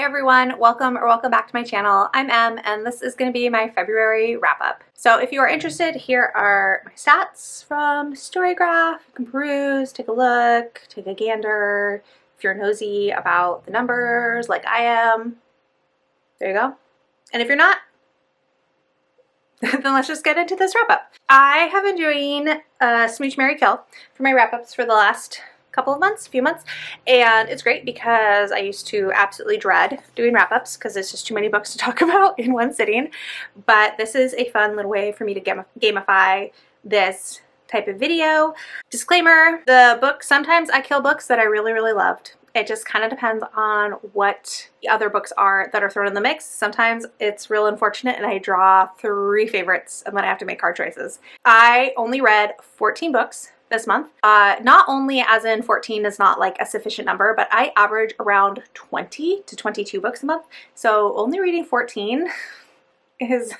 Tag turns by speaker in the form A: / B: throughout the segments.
A: everyone, welcome back to my channel. I'm Em and this is going to be my February wrap up. So if you are interested, here are my stats from Storygraph. You can peruse, take a look, take a gander. If you're nosy about the numbers like I am, there you go. And if you're not, then let's just get into this wrap up. I have been doing Smooch, Marry, Kill for my wrap ups for the last few months, and it's great because I used to absolutely dread doing wrap-ups because it's just too many books to talk about in one sitting, but this is a fun little way for me to gamify this type of video. Disclaimer, the book, sometimes I kill books that I really loved. It just kind of depends on what the other books are that are thrown in the mix. Sometimes it's real unfortunate and I draw 3 favorites and then I have to make hard choices. I only read 14 books this month. Not only as in 14 is not like a sufficient number, but I average around 20 to 22 books a month. So only reading 14 is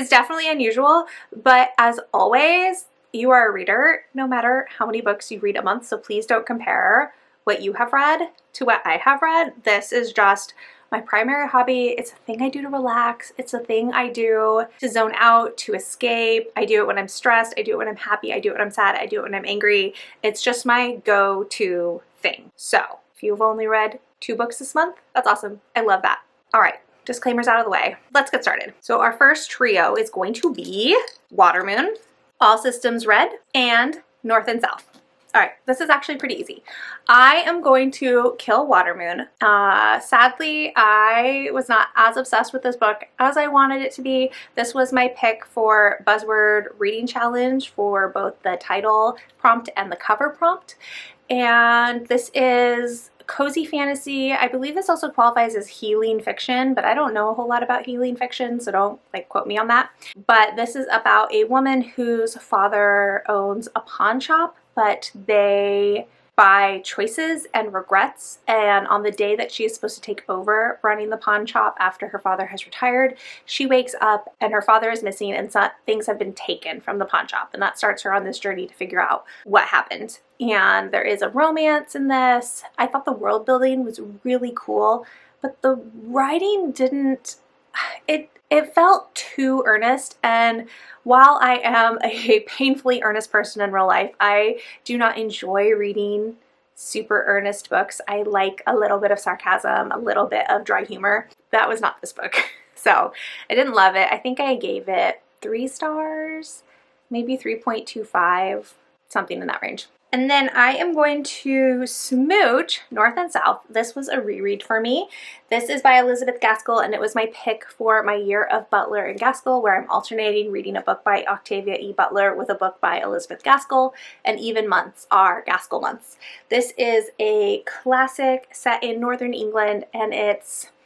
A: definitely unusual, but as always, you are a reader no matter how many books you read a month. So please don't compare what you have read to what I have read. This is just my primary hobby. It's a thing I do to relax. It's a thing I do to zone out, to escape. I do it when I'm stressed. I do it when I'm happy. I do it when I'm sad. I do it when I'm angry. It's just my go-to thing. So if you've only read 2 books this month, that's awesome. I love that. All right, disclaimers out of the way. Let's get started. So our first trio is going to be Watermoon, All Systems Red, and North and South. All right, this is actually pretty easy. I am going to kill Watermoon. Sadly, I was not as obsessed with this book as I wanted it to be. This was my pick for Buzzword Reading Challenge for both the title prompt and the cover prompt. And this is cozy fantasy. I believe this also qualifies as healing fiction, but I don't know a whole lot about healing fiction, so don't like quote me on that. But this is about a woman whose father owns a pawn shop, but they by choices and regrets, and on the day that she is supposed to take over running the pawn shop after her father has retired, she wakes up and her father is missing and things have been taken from the pawn shop, and that starts her on this journey to figure out what happened. And there is a romance in this. I thought the world building was really cool, but the writing didn't, it felt too earnest, and while I am a painfully earnest person in real life, I do not enjoy reading super earnest books. I like a little bit of sarcasm, a little bit of dry humor. That was not this book. So I didn't love it. I think I gave it 3 stars, maybe 3.25, something in that range. And then I am going to smooch North and South. This was a reread for me. This is by Elizabeth Gaskell, and it was my pick for my year of Butler and Gaskell, where I'm alternating reading a book by Octavia E. Butler with a book by Elizabeth Gaskell, and even months are Gaskell months. This is a classic set in Northern England, and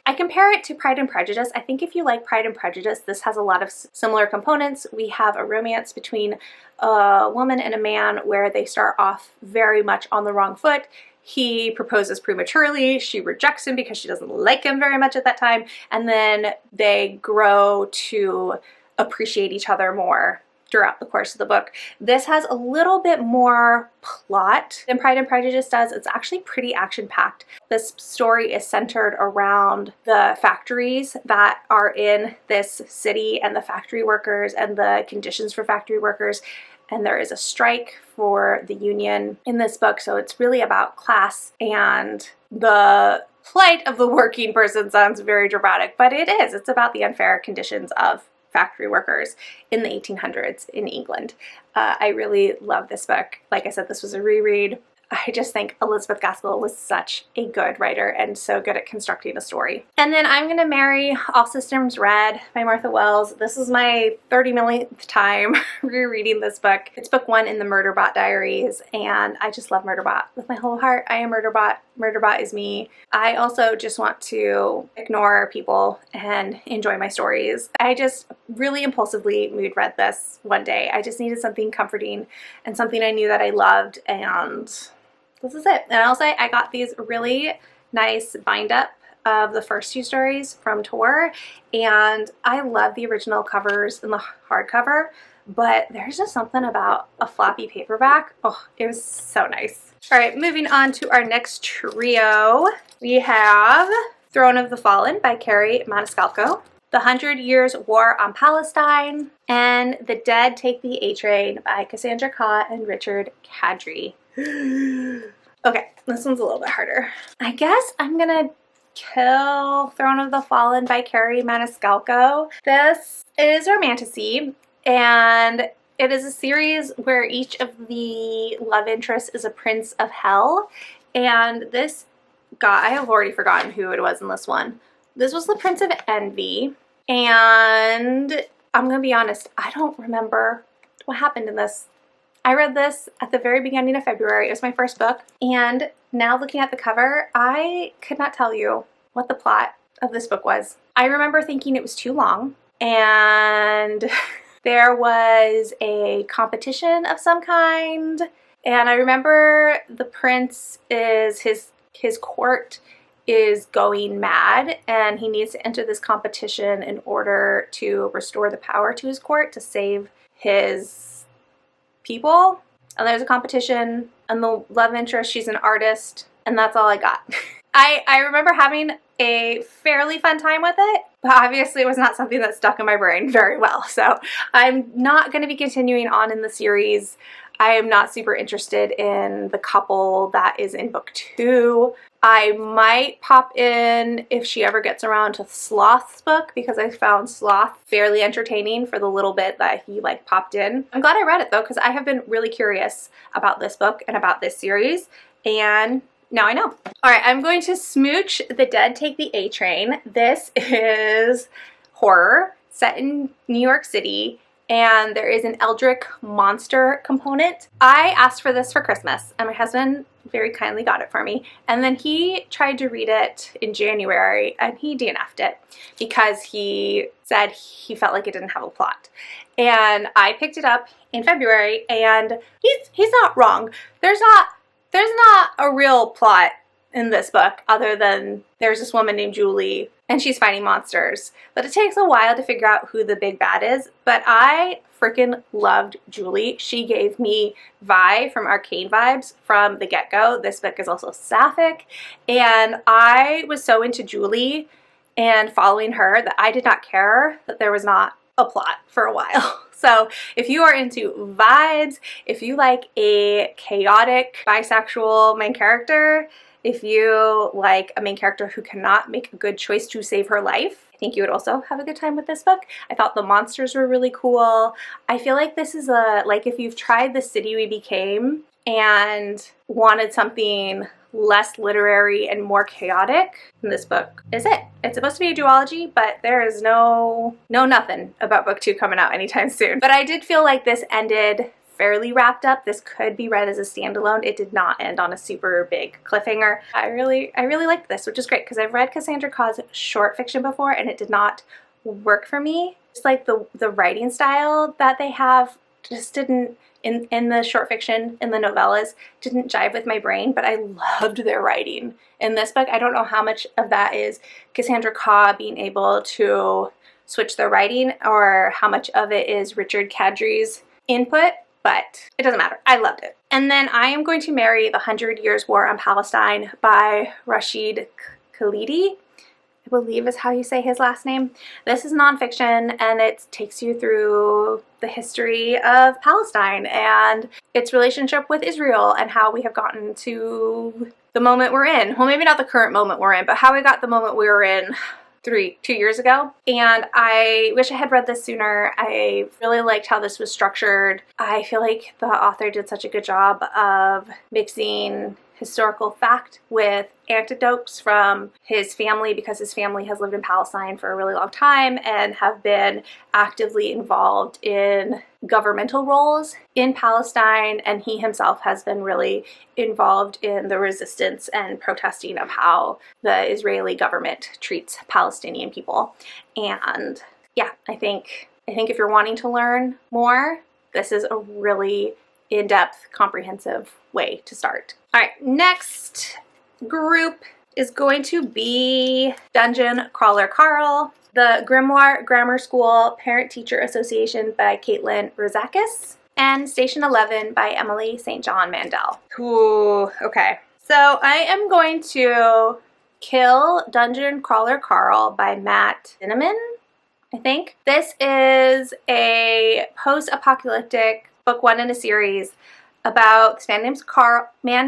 A: I compare it to Pride and Prejudice. I think if you like Pride and Prejudice, this has a lot of similar components. We have a romance between a woman and a man where they start off very much on the wrong foot. He proposes prematurely, she rejects him because she doesn't like him very much at that time, and then they grow to appreciate each other more throughout the course of the book. This has a little bit more plot than Pride and Prejudice does. It's actually pretty action-packed. This story is centered around the factories that are in this city and the factory workers and the conditions for factory workers. And there is a strike for the union in this book, so it's really about class, and the plight of the working person sounds very dramatic, but it is. It's about the unfair conditions of factory workers in the 1800s in England. I really love this book. Like I said, this was a reread. I just think Elizabeth Gaskell was such a good writer and so good at constructing a story. And then I'm going to marry All Systems Red by Martha Wells. This is my 30 millionth time rereading this book. It's book 1 in the Murderbot Diaries, and I just love Murderbot with my whole heart. I am Murderbot. Murderbot is me. I also just want to ignore people and enjoy my stories. I just really impulsively mood read this one day. I just needed something comforting and something I knew that I loved, and this is it. And I'll say I got these really nice bind up of the first 2 stories from Tor, and I love the original covers and the hardcover, but there's just something about a floppy paperback. Oh, it was so nice. All right, moving on to our next trio. We have Throne of the Fallen by Carrie Maniscalco, The 100 Years War on Palestine, and The Dead Take the A Train by Cassandra Khaw and Richard Kadrey. Okay, this one's a little bit harder. I guess I'm gonna kill Throne of the Fallen by Carrie Maniscalco. This is romantasy, and it is a series where each of the love interests is a prince of hell, and this guy, I have already forgotten who it was in this one. This was the Prince of Envy, and I'm gonna be honest, I don't remember what happened in this. I read this at the very beginning of February. It was my first book, and now looking at the cover, I could not tell you what the plot of this book was. I remember thinking it was too long, and there was a competition of some kind, and I remember the prince is his court is going mad, and he needs to enter this competition in order to restore the power to his court to save his people. And there's a competition, and the love interest, she's an artist, and that's all I got. I remember having a fairly fun time with it, but obviously it was not something that stuck in my brain very well. So I'm not going to be continuing on in the series. I am not super interested in the couple that is in book 2. I might pop in if she ever gets around to Sloth's book, because I found Sloth fairly entertaining for the little bit that he like popped in. I'm glad I read it though, because I have been really curious about this book and about this series, and now I know. All right, I'm going to smooch The Dead Take the A Train. This is horror set in New York City, and there is an eldritch monster component. I asked for this for Christmas, and my husband very kindly got it for me, and then he tried to read it in January, and he DNF'd it because he said he felt like it didn't have a plot. And I picked it up in February, and he's not wrong. There's not a real plot in this book other than there's this woman named Julie and she's fighting monsters. But it takes a while to figure out who the big bad is. But I freaking loved Julie. She gave me Vi from Arcane vibes from the get-go. This book is also sapphic, and I was so into Julie and following her that I did not care that there was not a plot for a while. So if you are into vibes, if you like a chaotic bisexual main character, if you like a main character who cannot make a good choice to save her life, I think you would also have a good time with this book. I thought the monsters were really cool. I feel like this is like if you've tried The City We Became and wanted something less literary and more chaotic, this book is it. It's supposed to be a duology, but there is no nothing about book 2 coming out anytime soon. But I did feel like this ended fairly wrapped up. This could be read as a standalone. It did not end on a super big cliffhanger. I really liked this, which is great because I've read Cassandra Khaw's short fiction before and it did not work for me. Just like the writing style that they have just didn't, in the short fiction, in the novellas, didn't jive with my brain, but I loved their writing. In this book, I don't know how much of that is Cassandra Khaw being able to switch their writing or how much of it is Richard Kadrey's input, but it doesn't matter. I loved it. And then I am going to marry The 100 Years War on Palestine by Rashid Khalidi, I believe is how you say his last name. This is nonfiction, and it takes you through the history of Palestine and its relationship with Israel and how we have gotten to the moment we're in. Well, maybe not the current moment we're in, but how we got the moment we were in 2 years ago. And I wish I had read this sooner. I really liked how this was structured. I feel like the author did such a good job of mixing historical fact with anecdotes from his family, because his family has lived in Palestine for a really long time and have been actively involved in governmental roles in Palestine, and he himself has been really involved in the resistance and protesting of how the Israeli government treats Palestinian people. And yeah, I think if you're wanting to learn more, this is a really in-depth, comprehensive way to start. All right, next group is going to be Dungeon Crawler Carl, The Grimoire Grammar School Parent-Teacher Association by Caitlin Rozakis, and Station 11 by Emily St. John Mandel. Ooh, okay. So I am going to Kill Dungeon Crawler Carl by Matt Cinnamon, I think. This is a post-apocalyptic book 1 in a series about this man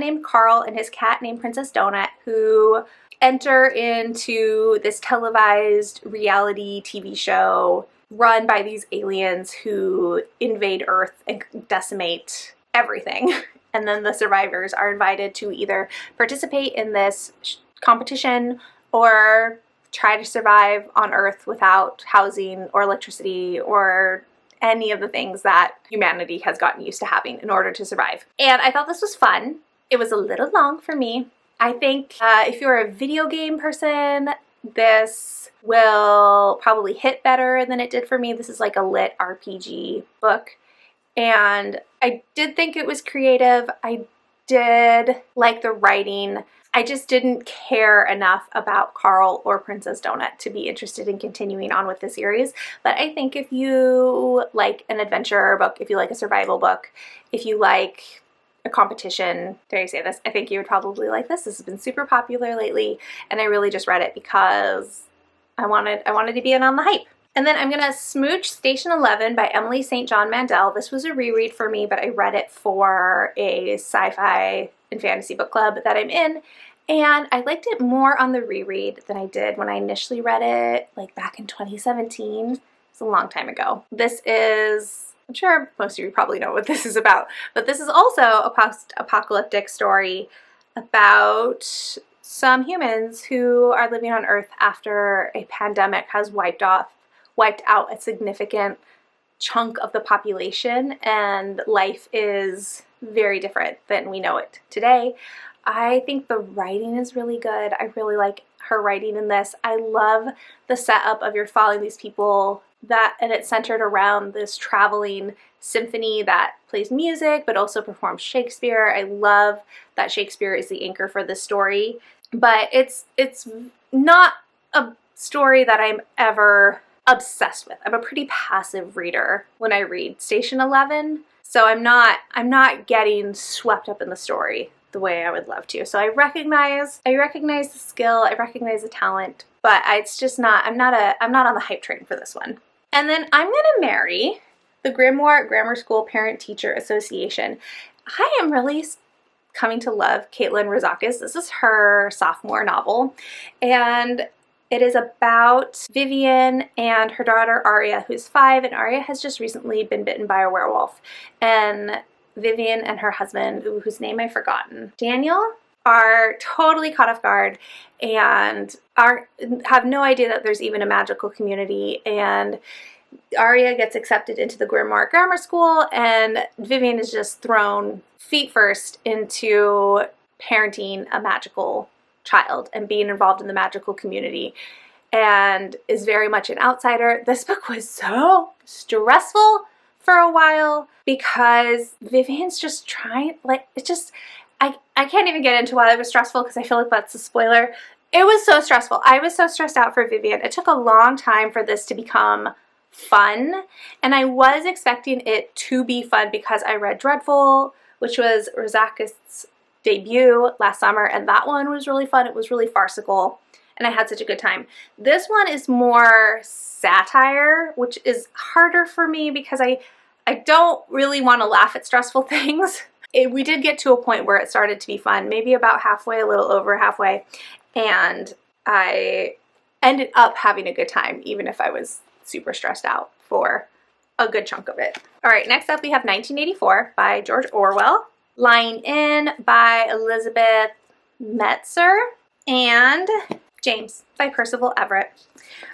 A: named Carl and his cat named Princess Donut, who enter into this televised reality TV show run by these aliens who invade Earth and decimate everything. And then the survivors are invited to either participate in this competition or try to survive on Earth without housing or electricity or any of the things that humanity has gotten used to having in order to survive. And I thought this was fun. It was a little long for me. I think if you're a video game person, this will probably hit better than it did for me. This is like a lit RPG book. And I did think it was creative. I did like the writing. I just didn't care enough about Carl or Princess Donut to be interested in continuing on with the series. But I think if you like an adventure book, if you like a survival book, if you like a competition, dare I say this, I think you would probably like this. This has been super popular lately, and I really just read it because I wanted to be in on the hype. And then I'm gonna smooch Station 11 by Emily St. John Mandel. This was a reread for me, but I read it for a sci-fi and fantasy book club that I'm in, and I liked it more on the reread than I did when I initially read it, like back in 2017. It's a long time ago. This is, I'm sure most of you probably know what this is about, but this is also a post-apocalyptic story about some humans who are living on Earth after a pandemic has wiped out a significant chunk of the population, and life is very different than we know it today. I think the writing is really good. I really like her writing in this. I love the setup of you're following these people and it's centered around this traveling symphony that plays music but also performs Shakespeare. I love that Shakespeare is the anchor for this story, but it's not a story that I'm ever obsessed with. I'm a pretty passive reader when I read Station 11, so I'm not getting swept up in the story the way I would love to. So I recognize the skill, I recognize the talent, but it's just not, I'm not on the hype train for this one. And then I'm gonna marry the Grimoire Grammar School Parent Teacher Association. I am really coming to love Caitlin Rozakis. This is her sophomore novel, and it is about Vivian and her daughter Aria, who's 5, and Aria has just recently been bitten by a werewolf. And Vivian and her husband, whose name I've forgotten, Daniel, are totally caught off guard and have no idea that there's even a magical community. And Aria gets accepted into the Grimoire Grammar School, and Vivian is just thrown feet first into parenting a magical child and being involved in the magical community, and is very much an outsider. This book was so stressful for a while because Vivian's just trying, like, it's just, I can't even get into why it was stressful because I feel like that's a spoiler. It was so stressful. I was so stressed out for Vivian. It took a long time for this to become fun, and I was expecting it to be fun because I read Dreadful, which was Rozakis' debut last summer, and that one was really fun. It was really farcical, and I had such a good time. This one is more satire, which is harder for me because I don't really want to laugh at stressful things. We did get to a point where it started to be fun, maybe about halfway, a little over halfway, and I ended up having a good time, even if I was super stressed out for a good chunk of it. All right, next up we have 1984 by George Orwell, Lying In by Elizabeth Metzer, and James by Percival Everett.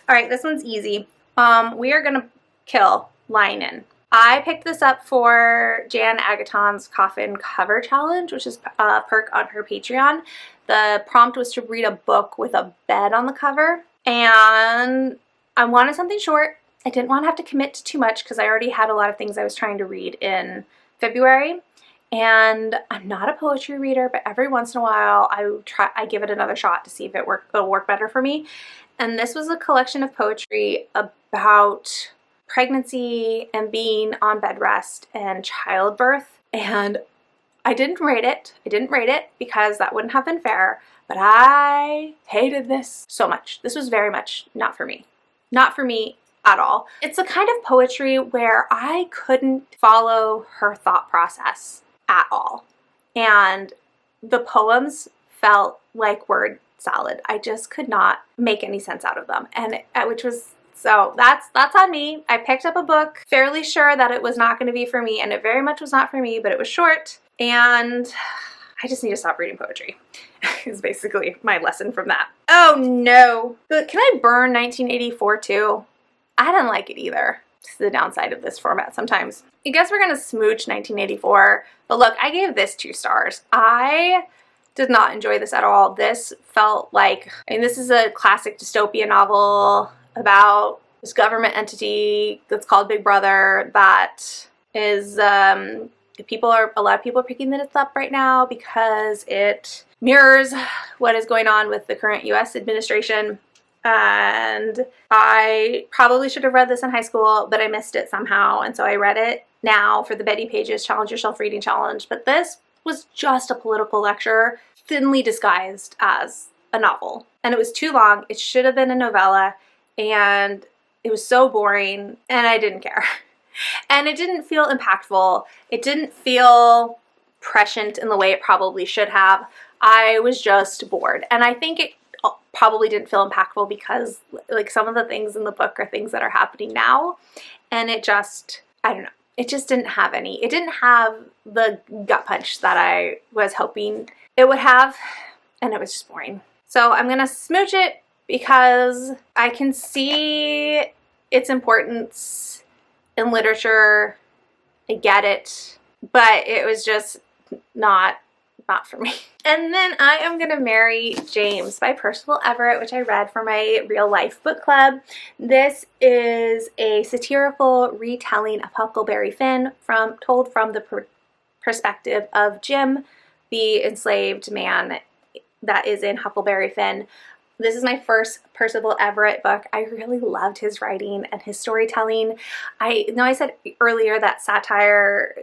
A: All right, this one's easy. We are gonna kill Lying In. I picked this up for Jan Agaton's Coffin Cover Challenge, which is a perk on her Patreon. The prompt was to read a book with a bed on the cover, and I wanted something short. I didn't want to have to commit to too much because I already had a lot of things I was trying to read in February, and I'm not a poetry reader, but every once in a while I give it another shot to see if it'll work better for me. And this was a collection of poetry about pregnancy and being on bed rest and childbirth, and I didn't rate it because that wouldn't have been fair, but I hated this so much. This was very much not for me. Not for me at all. It's the kind of poetry where I couldn't follow her thought process at all. And the poems felt like word salad. I just could not make any sense out of them. And so that's on me. I picked up a book fairly sure that it was not going to be for me, and it very much was not for me, but it was short, and I just need to stop reading poetry is basically my lesson from that. Oh no. But can I burn 1984 too? I didn't like it either. It's the downside of this format sometimes. I guess we're gonna smooch 1984, but look, I gave this 2 stars. I did not enjoy this at all. This felt like, I mean, this is a classic dystopian novel about this government entity that's called Big Brother that is, a lot of people are picking this up right now because it mirrors what is going on with the current US administration. And I probably should have read this in high school, but I missed it somehow. And so I read it now for the Betty Pages Challenge Yourself Reading Challenge. But this was just a political lecture, thinly disguised as a novel. And it was too long. It should have been a novella. And it was so boring, and I didn't care. And it didn't feel impactful. It didn't feel prescient in the way it probably should have. I was just bored. And I think it probably didn't feel impactful because like some of the things in the book are things that are happening now. And it just, I don't know. It just didn't have any. It didn't have the gut punch that I was hoping it would have. And it was just boring. So I'm going to smooch it because I can see its importance in literature. I get it, but it was just not for me. And then I am gonna marry James by Percival Everett, which I read for my real life book club. This is a satirical retelling of Huckleberry Finn told from the perspective of Jim, the enslaved man that is in Huckleberry Finn. This is my first Percival Everett book. I really loved his writing and his storytelling. I know I said earlier that satire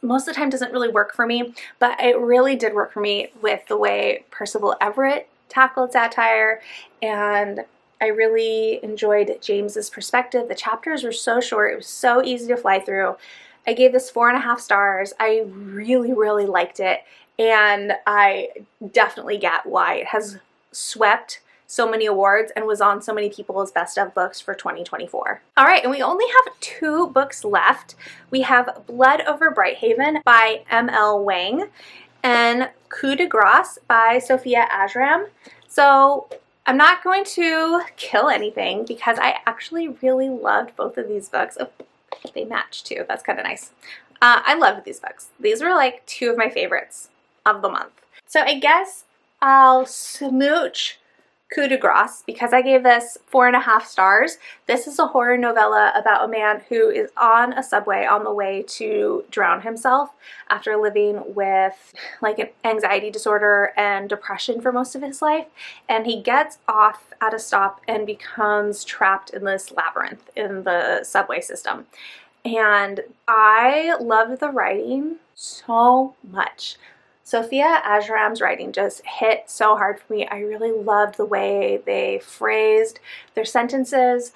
A: most of the time doesn't really work for me, but it really did work for me with the way Percival Everett tackled satire, and I really enjoyed James's perspective. The chapters were so short, it was so easy to fly through. I gave this 4.5 stars. I really, really liked it, and I definitely get why it has swept so many awards and was on so many people's best of books for 2024. All right, and we only have 2 books left. We have Blood Over Brighthaven by M.L. Wang and Coup de Grace by Sophia Ajram. So I'm not going to kill anything because I actually really loved both of these books. Oh, they match too. That's kind of nice. I loved these books. These were like 2 of my favorites of the month. So I guess I'll smooch Coup de Grace because I gave this 4.5 stars. This is a horror novella about a man who is on a subway on the way to drown himself after living with like an anxiety disorder and depression for most of his life. And he gets off at a stop and becomes trapped in this labyrinth in the subway system. And I loved the writing so much. Sophia Ajram's writing just hit so hard for me. I really loved the way they phrased their sentences.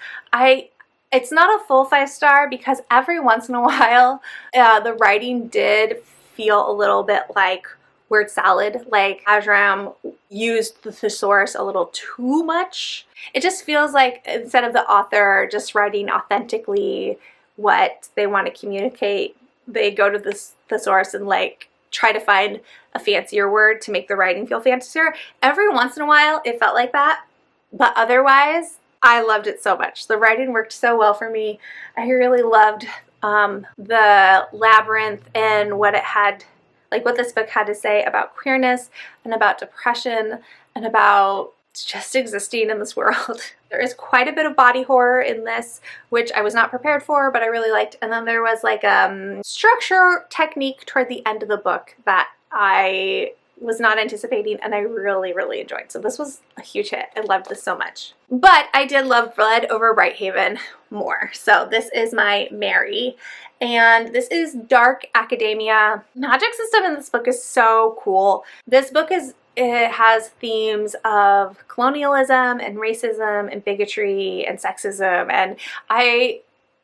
A: It's not a full 5 star because every once in a while the writing did feel a little bit like word salad, like Ajram used the thesaurus a little too much. It just feels like instead of the author just writing authentically what they want to communicate, they go to this thesaurus and like try to find a fancier word to make the writing feel fancier. Every once in a while it felt like that, but otherwise I loved it so much. The writing worked so well for me. I really loved the labyrinth and what it had, like what this book had to say about queerness and about depression and about just existing in this world. There is quite a bit of body horror in this, which I was not prepared for, but I really liked. And then there was like a structure technique toward the end of the book that I was not anticipating and I really, really enjoyed. So this was a huge hit. I loved this so much. But I did love Blood Over Brighthaven more. So this is my Mary. And this is dark academia. Magic system in this book is so cool. This book is it has themes of colonialism and racism and bigotry and sexism. And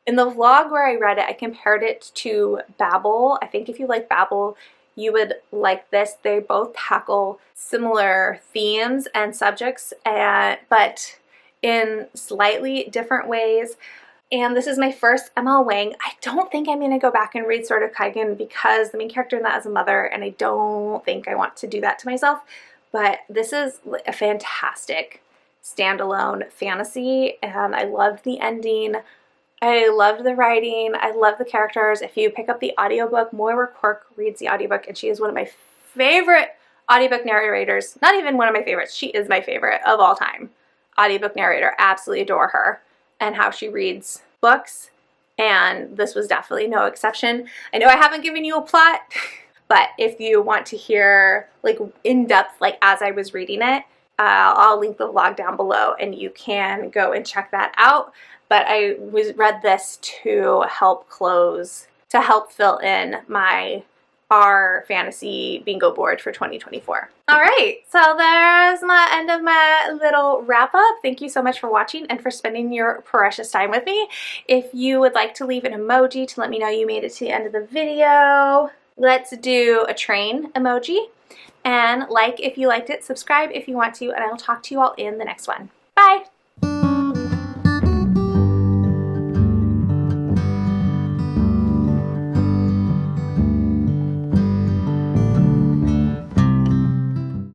A: in the vlog where I read it, I compared it to Babel. I think if you like Babel, you would like this. They both tackle similar themes and subjects, but in slightly different ways. And this is my first ML Wang. I don't think I'm going to go back and read Sword of Kaigen because the main character in that is a mother, and I don't think I want to do that to myself. But this is a fantastic standalone fantasy, and I loved the ending. I loved the writing. I love the characters. If you pick up the audiobook, Moira Quirk reads the audiobook, and she is one of my favorite audiobook narrators. Not even one of my favorites. She is my favorite of all time. Audiobook narrator. Absolutely adore her and how she reads books, and this was definitely no exception. I know I haven't given you a plot, but if you want to hear like in depth, like as I was reading it, I'll link the vlog down below and you can go and check that out. But I read this to help fill in my our fantasy bingo board for 2024. All right, so there's my end of my little wrap up. Thank you so much for watching and for spending your precious time with me. If you would like to leave an emoji to let me know you made it to the end of the video, let's do a train emoji. And like if you liked it, subscribe if you want to, and I'll talk to you all in the next one. Bye!